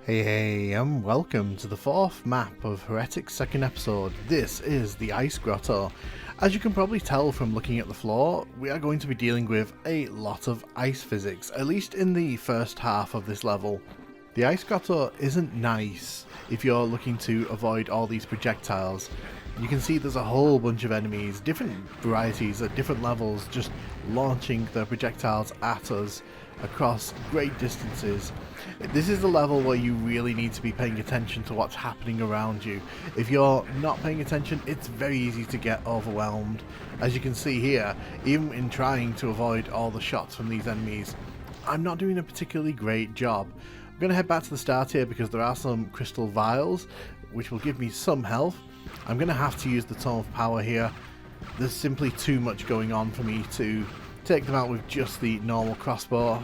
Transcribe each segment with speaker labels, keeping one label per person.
Speaker 1: Hey, and welcome to the fourth map of Heretic's second episode. This is the Ice Grotto. As you can probably tell from looking at the floor, we are going to be dealing with a lot of ice physics, at least in the first half of this level. The Ice Grotto isn't nice if you're looking to avoid all these projectiles. You can see there's a whole bunch of enemies, different varieties at different levels, just launching their projectiles at us across great distances. This is the level where you really need to be paying attention to what's happening around you. If you're not paying attention, it's very easy to get overwhelmed. As you can see here, even in trying to avoid all the shots from these enemies, I'm not doing a particularly great job. I'm going to head back to the start here because there are some crystal vials which will give me some health. I'm going to have to use the Tome of Power here. There's simply too much going on for me to take them out with just the normal crossbow.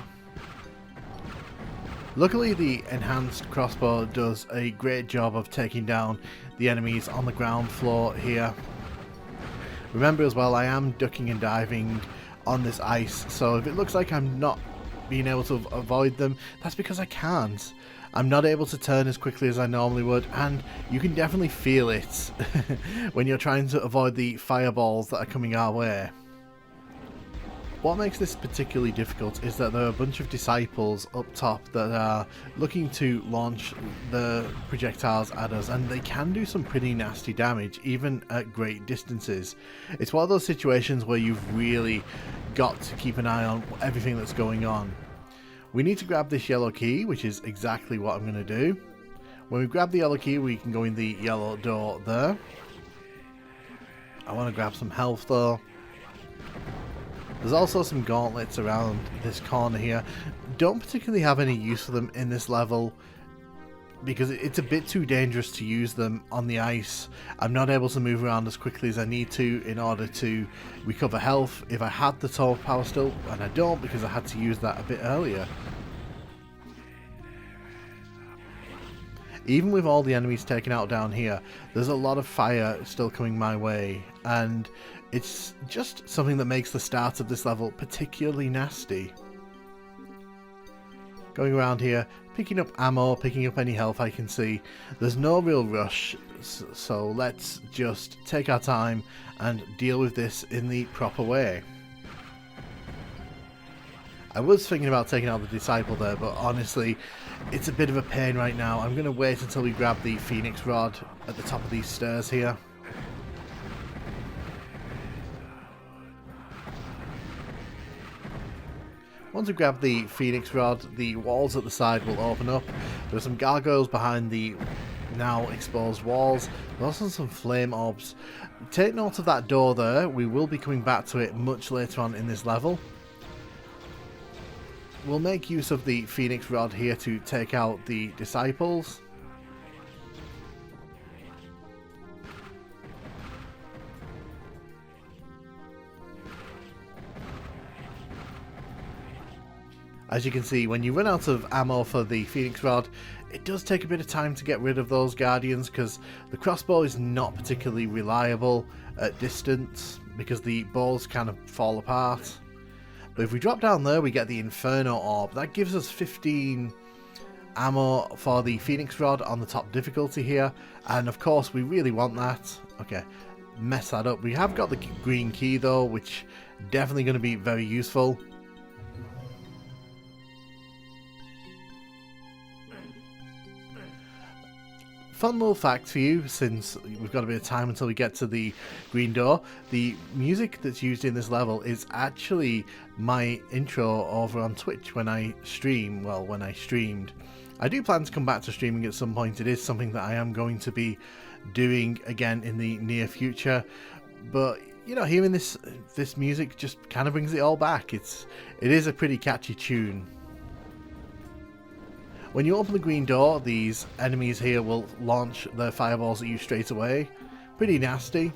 Speaker 1: Luckily, the enhanced crossbow does a great job of taking down the enemies on the ground floor here. Remember as well, I am ducking and diving on this ice, so if it looks like I'm not being able to avoid them, that's because I can't. I'm not able to turn as quickly as I normally would, and you can definitely feel it when you're trying to avoid the fireballs that are coming our way. What makes this particularly difficult is that there are a bunch of disciples up top that are looking to launch the projectiles at us, and they can do some pretty nasty damage even at great distances. It's one of those situations where you've really got to keep an eye on everything that's going on. We need to grab this yellow key, which is exactly what I'm going to do. When we grab the yellow key, we can go in the yellow door there. I want to grab some health though. There's also some gauntlets around this corner here. Don't particularly have any use for them in this level because it's a bit too dangerous to use them on the ice. I'm not able to move around as quickly as I need to in order to recover health if I had the Tome of Power still, and I don't because I had to use that a bit earlier. Even with all the enemies taken out down here, there's a lot of fire still coming my way, and it's just something that makes the start of this level particularly nasty. Going around here, picking up ammo, picking up any health I can see. There's no real rush, so let's just take our time and deal with this in the proper way. I was thinking about taking out the disciple there, but honestly, it's a bit of a pain right now. I'm going to wait until we grab the Phoenix Rod at the top of these stairs here. Once we grab the Phoenix Rod, the walls at the side will open up. There are some gargoyles behind the now exposed walls. There's also some flame orbs. Take note of that door there. We will be coming back to it much later on in this level. We'll make use of the Phoenix Rod here to take out the disciples. As you can see, when you run out of ammo for the Phoenix Rod, it does take a bit of time to get rid of those guardians because the crossbow is not particularly reliable at distance because the balls kind of fall apart. But if we drop down there, we get the Inferno Orb. That gives us 15 ammo for the Phoenix Rod on the top difficulty here. And of course, we really want that. Okay, mess that up. We have got the green key though, which definitely going to be very useful. Fun little fact for you, since we've got a bit of time until we get to the green door, the music that's used in this level is actually my intro over on Twitch when I stream, well, when I streamed. I do plan to come back to streaming at some point. It is something that I am going to be doing again in the near future, but you know, hearing this music just kind of brings it all back. It is a pretty catchy tune. When you open the green door, these enemies here will launch their fireballs at you straight away. Pretty nasty.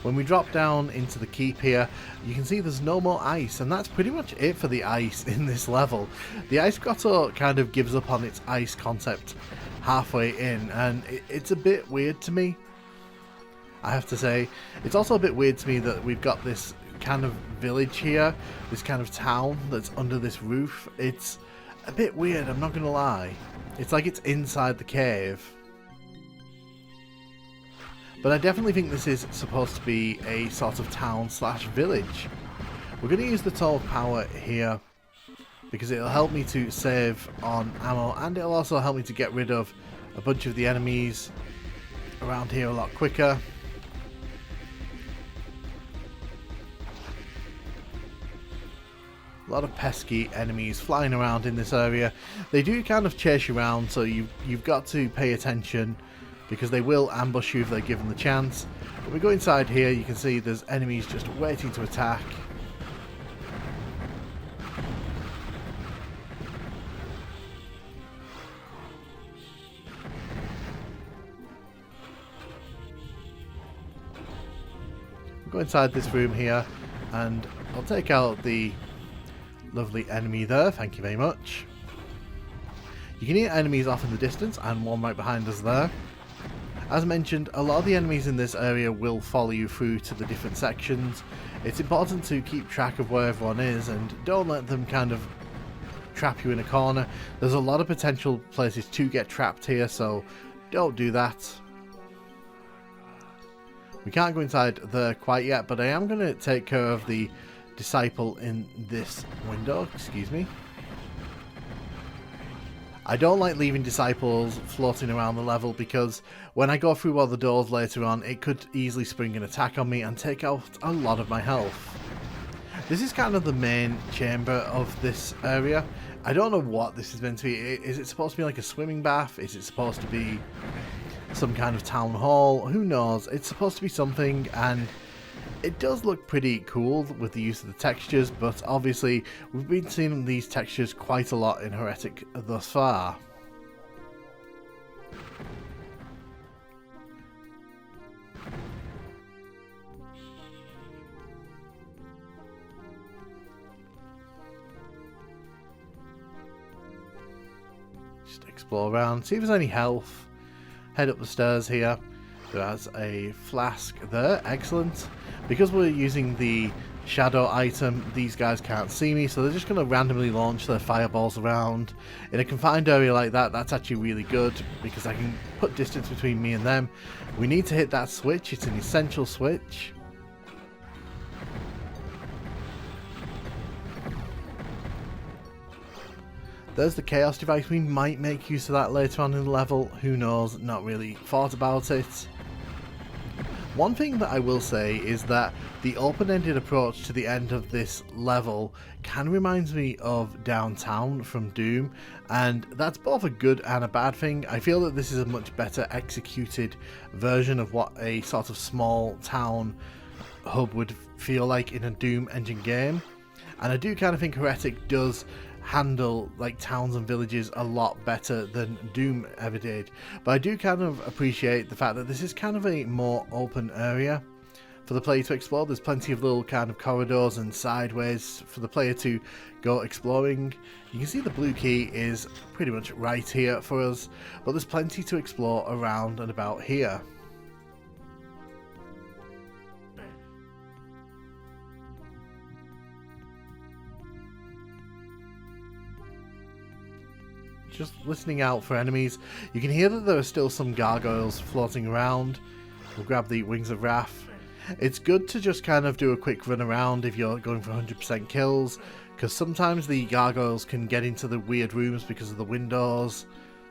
Speaker 1: When we drop down into the keep here, you can see there's no more ice, and that's pretty much it for the ice in this level. The ice grotto kind of gives up on its ice concept halfway in, and it's a bit weird to me, I have to say. It's also a bit weird to me that we've got this kind of village here, this kind of town that's under this roof. It's a bit weird, I'm not gonna lie. It's like it's inside the cave. But I definitely think this is supposed to be a sort of town slash village. We're going to use the Toll of Power here because it'll help me to save on ammo, and it'll also help me to get rid of a bunch of the enemies around here a lot quicker. A lot of pesky enemies flying around in this area. They do kind of chase you around, so you've got to pay attention, because they will ambush you if they're given the chance. When we go inside here, you can see there's enemies just waiting to attack. We'll go inside this room here, and I'll take out the lovely enemy there, thank you very much. You can hear enemies off in the distance, and one right behind us there. As mentioned, a lot of the enemies in this area will follow you through to the different sections. It's important to keep track of where everyone is and don't let them kind of trap you in a corner. There's a lot of potential places to get trapped here, so don't do that. We can't go inside there quite yet, but I am going to take care of the disciple in this window. Excuse me. I don't like leaving disciples floating around the level, because when I go through all the doors later on, it could easily spring an attack on me and take out a lot of my health. This is kind of the main chamber of this area. I don't know what this is meant to be. Is it supposed to be like a swimming bath? Is it supposed to be some kind of town hall? Who knows? It's supposed to be something, and it does look pretty cool with the use of the textures, but obviously we've been seeing these textures quite a lot in Heretic thus far. Just explore around, see if there's any health. Head up the stairs here. There's a flask there, excellent. Because we're using the shadow item, these guys can't see me, so they're just going to randomly launch their fireballs around. In a confined area like that, that's actually really good, because I can put distance between me and them. We need to hit that switch, it's an essential switch. There's the chaos device. We might make use of that later on in the level, who knows, not really thought about it. One thing that I will say is that the open-ended approach to the end of this level kind of reminds me of Downtown from Doom, and that's both a good and a bad thing. I feel that this is a much better executed version of what a sort of small town hub would feel like in a Doom engine game, and I do kind of think Heretic does handle like towns and villages a lot better than Doom ever did. But I do kind of appreciate the fact that this is kind of a more open area for the player to explore. There's plenty of little kind of corridors and sideways for the player to go exploring. You can see the blue key is pretty much right here for us, but there's plenty to explore around and about here. Just listening out for enemies. You can hear that there are still some gargoyles floating around. We'll grab the Wings of Wrath. It's good to just kind of do a quick run around if you're going for 100% kills, because sometimes the gargoyles can get into the weird rooms because of the windows.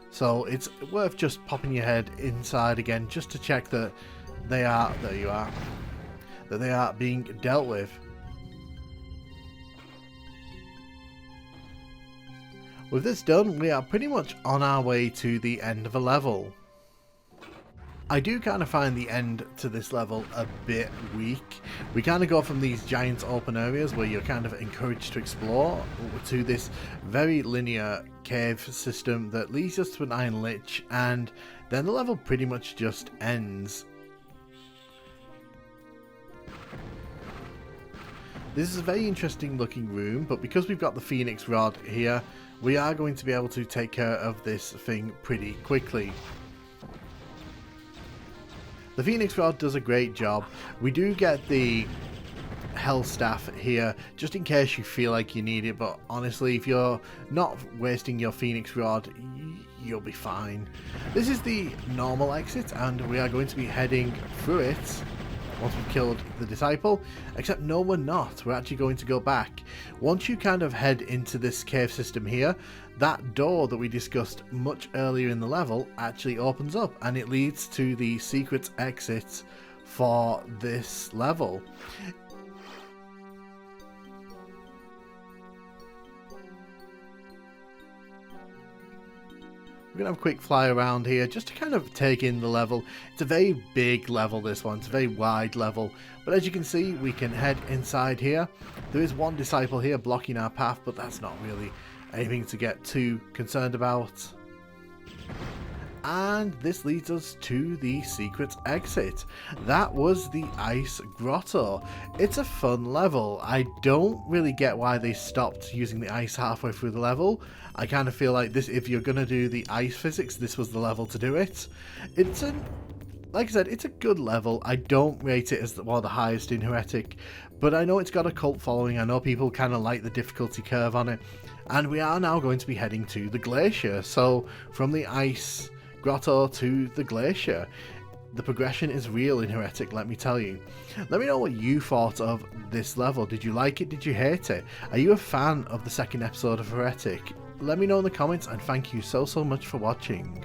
Speaker 1: So it's worth just popping your head inside again just to check that they are, there you are, that they are being dealt with. With this done, we are pretty much on our way to the end of a level. I do kind of find the end to this level a bit weak. We kind of go from these giant open areas where you're kind of encouraged to explore to this very linear cave system that leads us to an Iron Lich, and then the level pretty much just ends. This is a very interesting looking room, but because we've got the Phoenix Rod here, we are going to be able to take care of this thing pretty quickly. The Phoenix Rod does a great job. We do get the Hell Staff here, just in case you feel like you need it, but honestly, if you're not wasting your Phoenix Rod, you'll be fine. This is the normal exit, and we are going to be heading through it once we've killed the disciple, except no, we're not. We're actually going to go back. Once you kind of head into this cave system here, that door that we discussed much earlier in the level actually opens up, and it leads to the secret exit for this level. We're going to have a quick fly around here just to kind of take in the level. It's a very big level, this one. It's a very wide level. But as you can see, we can head inside here. There is one disciple here blocking our path, but that's not really anything to get too concerned about. And this leads us to the secret exit. That was the Ice Grotto. It's a fun level. I don't really get why they stopped using the ice halfway through the level. I kind of feel like this, if you're going to do the ice physics, this was the level to do it. Like I said, it's a good level. I don't rate it as one of the highest in Heretic, but I know it's got a cult following. I know people kind of like the difficulty curve on it. And we are now going to be heading to the glacier. So from the Ice Grotto to the glacier, the progression is real in Heretic, let me tell you. Let me know what you thought of this level. Did you like it? Did you hate it? Are you a fan of the second episode of Heretic? Let me know in the comments, and thank you so much for watching.